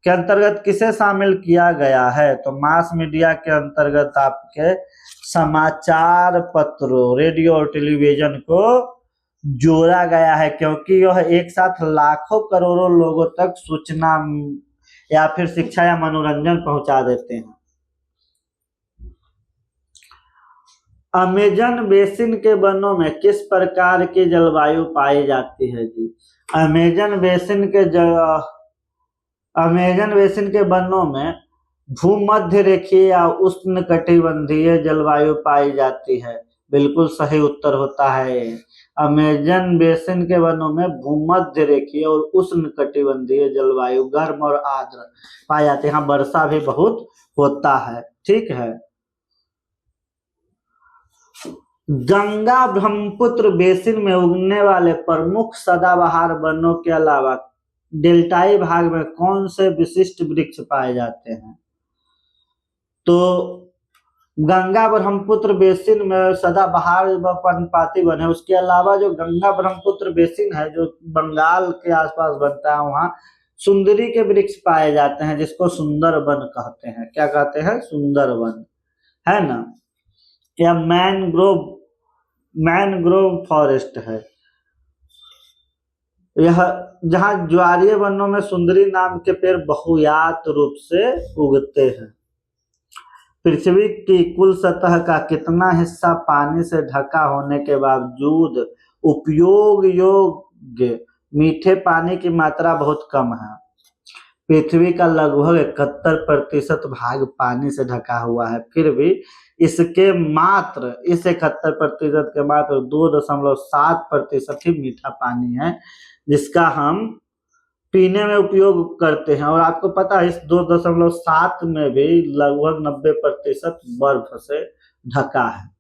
के अंतर्गत किसे शामिल किया गया है? तो मास मीडिया के अंतर्गत आपके समाचार पत्रों, रेडियो और टेलीविजन को जोड़ा गया है, क्योंकि यह एक साथ लाखों करोड़ों लोगों तक सूचना या फिर शिक्षा या मनोरंजन पहुंचा देते हैं। अमेजन बेसिन के वनों में किस प्रकार की जलवायु पाई जाती है जी? अमेजन बेसिन के अमेजन बेसिन के वनों में भूमध्य रेखीय या उष्णकटिबंधीय जलवायु पाई जाती है। बिल्कुल सही उत्तर होता है ये। अमेजन बेसिन के वनों में भूमध्य रेखीय और उष्णकटिबंधीय जलवायु गर्म और आर्द्र पाई जाती है। यहाँ वर्षा भी बहुत होता है। ठीक है। गंगा ब्रह्मपुत्र बेसिन में उगने वाले प्रमुख सदाबहार वनों के अलावा डेल्टाई भाग में कौन से विशिष्ट वृक्ष पाए जाते हैं? तो गंगा ब्रह्मपुत्र बेसिन में सदाबहार व पर्णपाती वन है। उसके अलावा जो गंगा ब्रह्मपुत्र बेसिन है जो बंगाल के आसपास बनता है, वहां सुंदरी के वृक्ष पाए जाते हैं, जिसको सुंदर वन कहते हैं। क्या कहते हैं? सुंदर वन, है ना। या मैनग्रोव फॉरेस्ट है यह, जहां ज्वारीय वनों में सुंदरी नाम के पेड़ बहुयात रूप से उगते हैं। पृथ्वी की कुल सतह का कितना हिस्सा पानी से ढका होने के बावजूद उपयोग योग्य मीठे पानी की मात्रा बहुत कम है? पृथ्वी का लगभग 71% भाग पानी से ढका हुआ है, फिर भी इस 71% के मात्र 2.7% ही मीठा पानी है, जिसका हम पीने में उपयोग करते हैं। और आपको पता है इस 2.7 में भी लगभग 90% बर्फ से ढका है।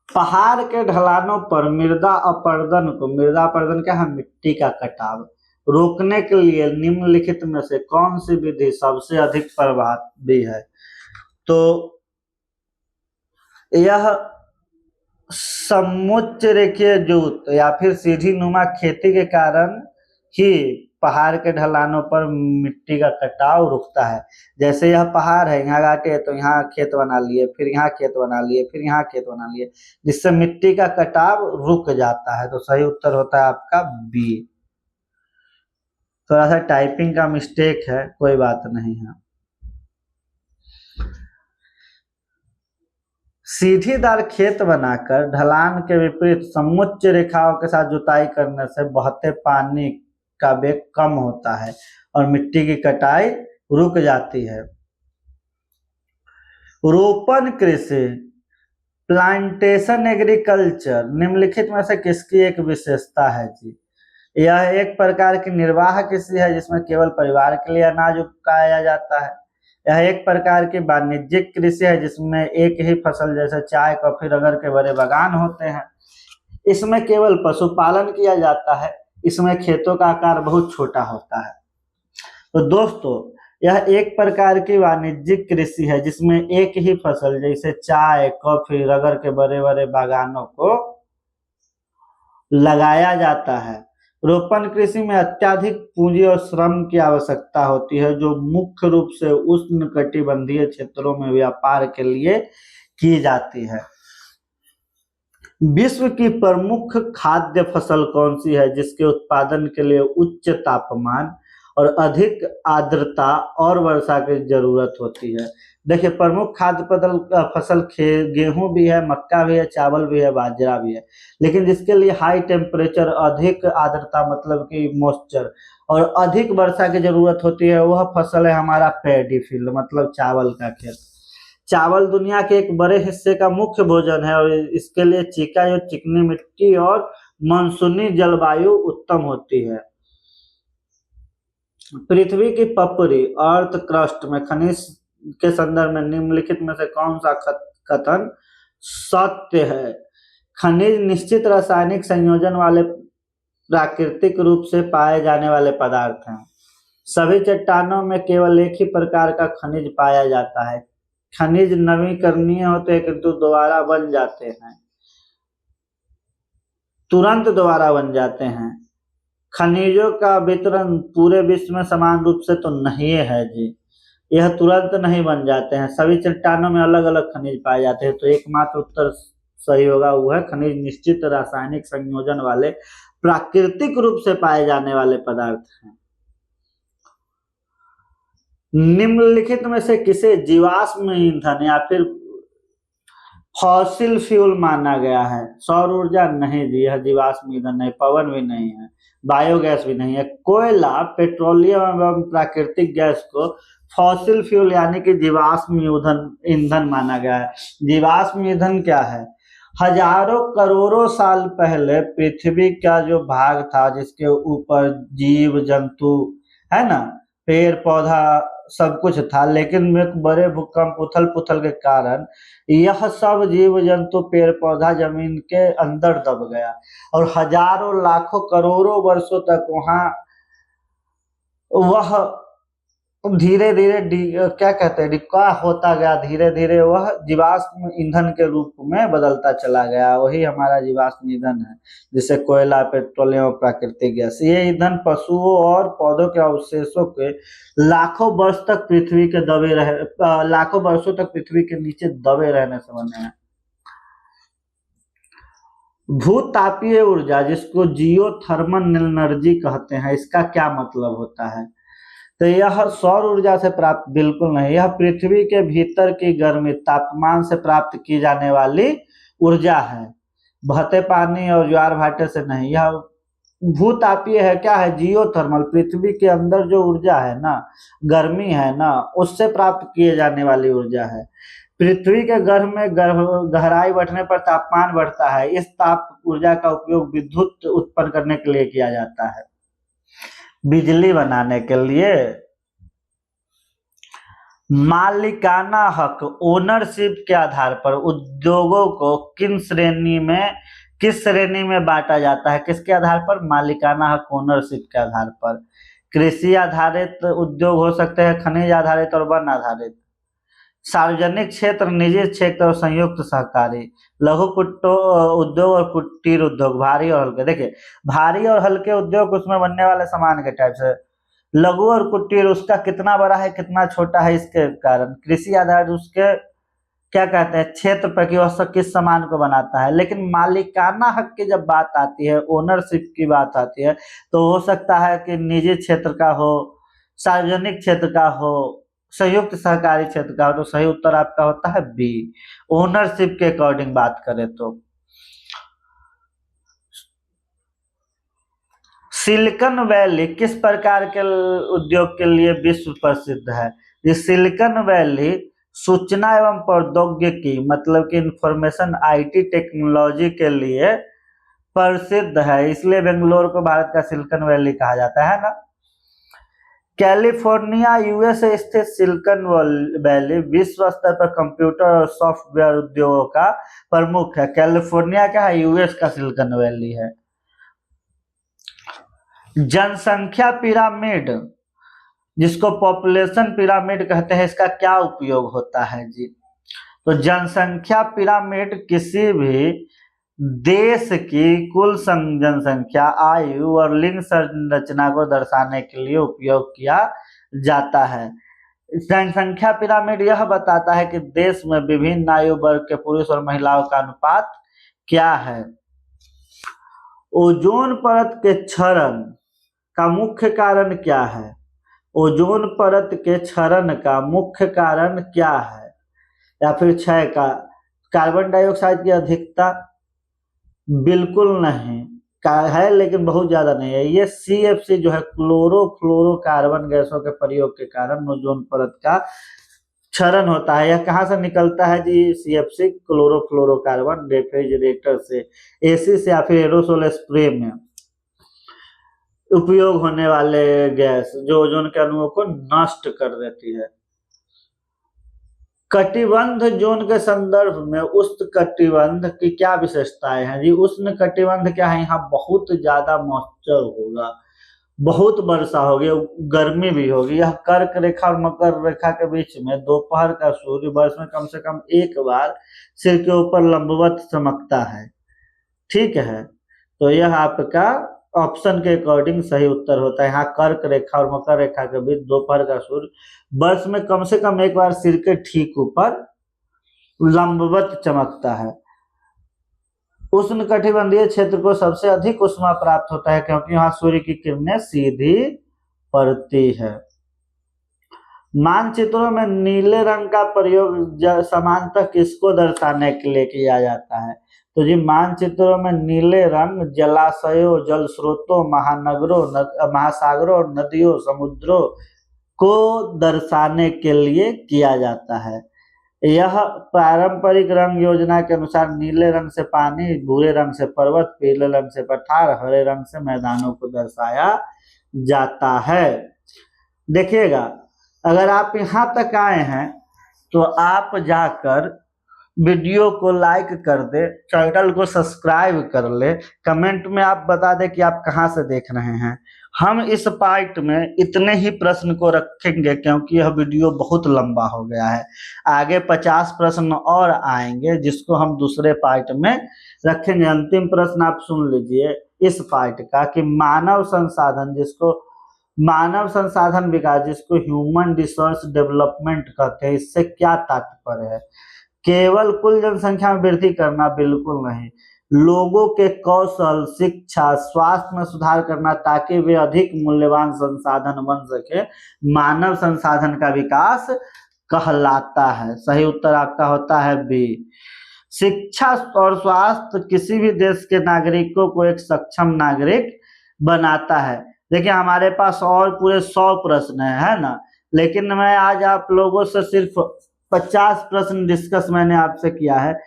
पहाड़ के ढलानों पर मृदा अपरदन क्या है? मिट्टी का कटाव रोकने के लिए निम्नलिखित में से कौन सी विधि सबसे अधिक प्रभावी है? तो यह समुच्च रेखीय जूत या फिर सीढ़ी नुमा खेती के कारण ही पहाड़ के ढलानों पर मिट्टी का कटाव रुकता है। जैसे यह पहाड़ है, यहाँ काटे तो यहाँ खेत बना लिए, फिर यहाँ खेत बना लिए, फिर यहाँ खेत बना लिए, जिससे मिट्टी का कटाव रुक जाता है। तो सही उत्तर होता है आपका बी। थोड़ा सा टाइपिंग का मिस्टेक है, कोई बात नहीं है। सीढ़ीदार खेत बनाकर ढलान के विपरीत समुच्च रेखाओं के साथ जुताई करने से बहते पानी का वेग कम होता है और मिट्टी की कटाई रुक जाती है। रोपण कृषि प्लांटेशन एग्रीकल्चर निम्नलिखित में से किसकी एक विशेषता है जी? यह एक प्रकार की निर्वाह कृषि है जिसमें केवल परिवार के लिए अनाज उगाया जाता है। यह एक प्रकार की वाणिज्यिक कृषि है जिसमें एक ही फसल जैसे चाय, कॉफी, रबर के बड़े बागान होते हैं। इसमें केवल पशुपालन किया जाता है। इसमें खेतों का आकार बहुत छोटा होता है। तो दोस्तों, यह एक प्रकार की वाणिज्यिक कृषि है जिसमें एक ही फसल जैसे चाय, कॉफी, रबर के बड़े बड़े बागानों को लगाया जाता है। रोपण कृषि में अत्यधिक पूंजी और श्रम की आवश्यकता होती है, जो मुख्य रूप से उष्णकटिबंधीय क्षेत्रों में व्यापार के लिए की जाती है। विश्व की प्रमुख खाद्य फसल कौन सी है जिसके उत्पादन के लिए उच्च तापमान और अधिक आर्द्रता और वर्षा की जरूरत होती है? देखिए, प्रमुख खाद्य फसल गेहूं भी है, मक्का भी है, चावल भी है, बाजरा भी है, लेकिन जिसके लिए हाई टेम्परेचर, अधिक आर्द्रता मतलब कि मॉइस्चर और अधिक वर्षा की जरूरत होती है, वह फसल है हमारा पैडी फील्ड मतलब चावल का खेत। चावल दुनिया के एक बड़े हिस्से का मुख्य भोजन है और इसके लिए चिकनी मिट्टी और मानसूनी जलवायु उत्तम होती है। पृथ्वी की पपड़ी अर्थ क्रस्ट में खनिज के संदर्भ में निम्नलिखित में से कौन सा कथन सत्य है? खनिज निश्चित रासायनिक संयोजन वाले प्राकृतिक रूप से पाए जाने वाले पदार्थ हैं। सभी चट्टानों में केवल एक ही प्रकार का खनिज पाया जाता है। खनिज नवीकरणीय होते हैं किंतु दोबारा बन जाते हैं, तुरंत दोबारा बन जाते हैं। खनिजों का वितरण पूरे विश्व में समान रूप से तो नहीं है जी, यह तुरंत नहीं बन जाते हैं। सभी चट्टानों में अलग अलग खनिज पाए जाते हैं। तो एकमात्र उत्तर सही होगा वो है खनिज निश्चित रासायनिक संयोजन वाले प्राकृतिक रूप से पाए जाने वाले पदार्थ हैं। निम्नलिखित में से किसे जीवाश्म ईंधन या फिर फॉसिल फ्यूल माना गया है? सौर ऊर्जा नहीं जी, यह जीवाश्म ईंधन नहीं, पवन भी नहीं है, बायोगैस भी नहीं है। कोयला, पेट्रोलियम एवं प्राकृतिक गैस को फॉसिल फ्यूल यानी कि जीवाश्म ईंधन ईंधन माना गया है। जीवाश्म ईंधन क्या है? हजारों करोड़ों साल पहले पृथ्वी का जो भाग था जिसके ऊपर जीव जंतु है ना, पेड़ पौधा सब कुछ था, लेकिन एक बड़े भूकंप उथल पुथल के कारण यह सब जीव जंतु पेड़ पौधा जमीन के अंदर दब गया और हजारों लाखों करोड़ों वर्षों तक वहां वह धीरे धीरे क्या कहते हैं, डिकॉय होता गया, धीरे धीरे वह जीवाश्म ईंधन के रूप में बदलता चला गया। वही हमारा जीवाश्म ईंधन है, जिसे कोयला, पेट्रोलियम, प्राकृतिक गैस। ये ईंधन पशुओं और पौधों के अवशेषों के लाखों वर्ष तक पृथ्वी के दबे रहे लाखों वर्षों तक पृथ्वी के नीचे दबे रहने से बने हैं। भूतापीय ऊर्जा, जिसको जियोथर्मल एनर्जी कहते हैं, इसका क्या मतलब होता है? तो यह सौर ऊर्जा से प्राप्त बिल्कुल नहीं, यह पृथ्वी के भीतर की गर्मी तापमान से प्राप्त की जाने वाली ऊर्जा है, बहते पानी और ज्वार भाटे से नहीं। यह भूतापीय है। क्या है? जियोथर्मल, पृथ्वी के अंदर जो ऊर्जा है ना, गर्मी है ना, उससे प्राप्त किए जाने वाली ऊर्जा है। पृथ्वी के गर्भ में गहराई बढ़ने पर तापमान बढ़ता है। इस ताप ऊर्जा का उपयोग विद्युत उत्पन्न करने के लिए किया जाता है, बिजली बनाने के लिए। मालिकाना हक, ओनरशिप के आधार पर उद्योगों को किस श्रेणी में बांटा जाता है? किसके आधार पर? मालिकाना हक, ओनरशिप के आधार पर। कृषि आधारित उद्योग हो सकते हैं, खनिज आधारित और वन आधारित। सार्वजनिक क्षेत्र, निजी क्षेत्र और संयुक्त सहकारी। लघु उद्योग और कुटीर उद्योग, भारी और हल्के। देखिए, भारी और हल्के उद्योग उसमें बनने वाले सामान के टाइप से। लघु और कुटीर उसका कितना बड़ा है कितना छोटा है इसके कारण। कृषि आधारित उसके क्या कहते हैं, क्षेत्र पर कि वह किस सामान को बनाता है। लेकिन मालिकाना हक की जब बात आती है, ओनरशिप की बात आती है, तो हो सकता है कि निजी क्षेत्र का हो, सार्वजनिक क्षेत्र का हो, संयुक्त सहकारी क्षेत्र का हो। तो सही उत्तर आपका होता है बी, ओनरशिप के अकॉर्डिंग बात करें तो। सिलिकॉन वैली किस प्रकार के उद्योग के लिए विश्व प्रसिद्ध है? ये सिलिकॉन वैली सूचना एवं प्रौद्योगिकी, मतलब कि इंफॉर्मेशन आईटी टेक्नोलॉजी के लिए प्रसिद्ध है, इसलिए बेंगलोर को भारत का सिलिकॉन वैली कहा जाता है ना। कैलिफोर्निया यूएसए स्थित सिलिकॉन वैली विश्व स्तर पर कंप्यूटर और सॉफ्टवेयर उद्योगों का प्रमुख है। कैलिफोर्निया क्या है? यूएस का सिलिकॉन वैली है। जनसंख्या पिरामिड, जिसको पॉपुलेशन पिरामिड कहते हैं, इसका क्या उपयोग होता है जी? तो जनसंख्या पिरामिड किसी भी देश की कुल जनसंख्या, आयु और लिंग संरचना को दर्शाने के लिए उपयोग किया जाता है। जनसंख्या पिरामिड यह बताता है कि देश में विभिन्न आयु वर्ग के पुरुष और महिलाओं का अनुपात क्या है। ओजोन परत के क्षरण का मुख्य कारण क्या है? ओजोन परत के क्षरण का मुख्य कारण क्या है? या फिर क्षय का? कार्बन डाइऑक्साइड की अधिकता? बिल्कुल नहीं है, लेकिन बहुत ज्यादा नहीं है। ये CFC जो है, क्लोरोफ्लोरोकार्बन गैसों के प्रयोग के कारण ओजोन परत का क्षरण होता है। यह कहाँ से निकलता है जी? CFC, क्लोरोफ्लोरोकार्बन, रेफ्रिजरेटर से, AC से या फिर एरोसोल स्प्रे में उपयोग होने वाले गैस जो ओजोन के अणुओं को नष्ट कर देती है। कटिबंध जोन के संदर्भ में उष्ण कटिबंध की क्या विशेषताएं हैं जी? उष्ण कटिबंध क्या है? यहाँ बहुत ज्यादा मॉइस्चर होगा, बहुत वर्षा होगी, गर्मी भी होगी। यह कर्क रेखा और मकर रेखा के बीच में दोपहर का सूर्य वर्ष में कम से कम एक बार सिर के ऊपर लंबवत चमकता है। ठीक है, तो यह आपका ऑप्शन के अकॉर्डिंग सही उत्तर होता है। यहाँ कर्क रेखा और मकर रेखा के बीच दोपहर का सूर्य वर्ष में कम से कम एक बार सिर के ठीक ऊपर लंबवत चमकता है। उष्ण कटिबंधीय क्षेत्र को सबसे अधिक ऊष्मा प्राप्त होता है क्योंकि यहाँ सूर्य की किरणें सीधी पड़ती है। मानचित्रों में नीले रंग का प्रयोग सामान्यतः किसको दर्शाने के लिए किया जाता है? तो जी मानचित्रों में नीले रंग जलाशयों, जल स्रोतों, महानगरों, महासागरों और नदियों, समुद्रों को दर्शाने के लिए किया जाता है। यह पारंपरिक रंग योजना के अनुसार नीले रंग से पानी, भूरे रंग से पर्वत, पीले रंग से पठार, हरे रंग से मैदानों को दर्शाया जाता है। देखिएगा, अगर आप यहाँ तक आए हैं तो आप जाकर वीडियो को लाइक कर दे, चैनल को सब्सक्राइब कर ले, कमेंट में आप बता दें कि आप कहाँ से देख रहे हैं। हम इस पार्ट में इतने ही प्रश्न को रखेंगे क्योंकि यह वीडियो बहुत लंबा हो गया है। आगे 50 प्रश्न और आएंगे जिसको हम दूसरे पार्ट में रखेंगे। अंतिम प्रश्न आप सुन लीजिए इस पार्ट का कि मानव संसाधन विकास, जिसको ह्यूमन रिसोर्स डेवलपमेंट कहते हैं, इससे क्या तात्पर्य है? केवल कुल जनसंख्या में वृद्धि करना? बिल्कुल नहीं। लोगों के कौशल, शिक्षा, स्वास्थ्य में सुधार करना ताकि वे अधिक मूल्यवान संसाधन बन सके, मानव संसाधन का विकास कहलाता है। सही उत्तर आपका होता है बी। शिक्षा और स्वास्थ्य किसी भी देश के नागरिकों को एक सक्षम नागरिक बनाता है। देखिए हमारे पास और पूरे 100 प्रश्न है ना, लेकिन मैं आज आप लोगों से सिर्फ 50 प्रश्न डिस्कस मैंने आपसे किया है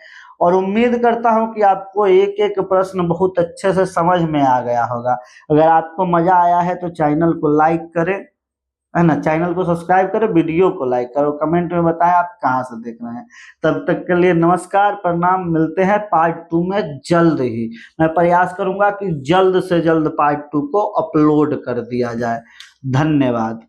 और उम्मीद करता हूं कि आपको एक एक प्रश्न बहुत अच्छे से समझ में आ गया होगा। अगर आपको मजा आया है तो चैनल को लाइक करें, है ना, चैनल को सब्सक्राइब करें, वीडियो को लाइक करो, कमेंट में बताएं आप कहां से देख रहे हैं। तब तक के लिए नमस्कार, प्रणाम, मिलते हैं पार्ट 2 में जल्द ही। मैं प्रयास करूंगा कि जल्द से जल्द पार्ट 2 को अपलोड कर दिया जाए। धन्यवाद।